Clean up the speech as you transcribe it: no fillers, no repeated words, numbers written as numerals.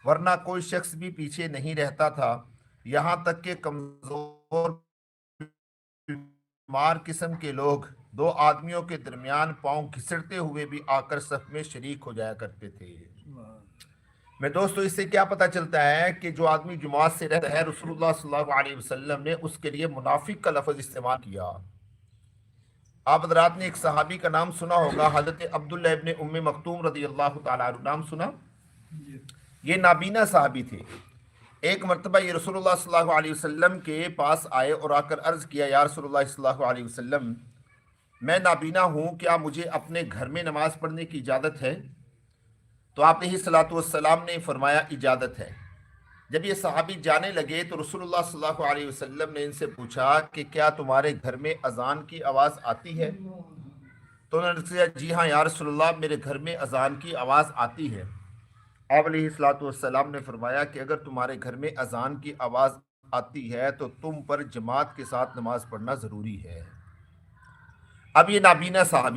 ورنہ کوئی شخص بھی پیچھے نہیں رہتا تھا، یہاں تک کہ کمزور بیمار قسم کے لوگ دو آدمیوں کے درمیان پاؤں گھسڑتے ہوئے بھی آ کر صف میں شریک ہو جایا کرتے تھے۔ میں دوستو اس سے کیا پتہ چلتا ہے کہ جو آدمی جماعت سے رہتا ہے، رسول اللہ صلی اللہ علیہ وسلم نے اس کے لیے منافق کا لفظ استعمال کیا۔ آپ حضرات نے ایک صحابی کا نام سنا ہوگا، حضرت عبداللہ ابن ام مکتوم رضی اللہ تعالیٰ عنہ، نام سنا؟ یہ نابینا صحابی تھے۔ ایک مرتبہ یہ رسول اللہ صلی اللہ علیہ وسلم کے پاس آئے اور آ کر عرض کیا، یا رسول اللہ صلی اللہ علیہ وسلم، میں نابینا ہوں، کیا مجھے اپنے گھر میں نماز پڑھنے کی اجازت ہے؟ تو آپ علیہ الصلوۃ والسلام نے فرمایا اجازت ہے۔ جب یہ صحابی جانے لگے تو رسول اللہ صلی اللہ علیہ وسلم نے ان سے پوچھا کہ کیا تمہارے گھر میں اذان کی آواز آتی ہے؟ تو انہوں نے کہا جی ہاں یا رسول اللہ، میرے گھر میں اذان کی آواز آتی ہے۔ آپ علیہ الصلوۃ والسلام نے فرمایا کہ اگر تمہارے گھر میں اذان کی آواز آتی ہے تو تم پر جماعت کے ساتھ نماز پڑھنا ضروری ہے۔ اب یہ نابینا صحابی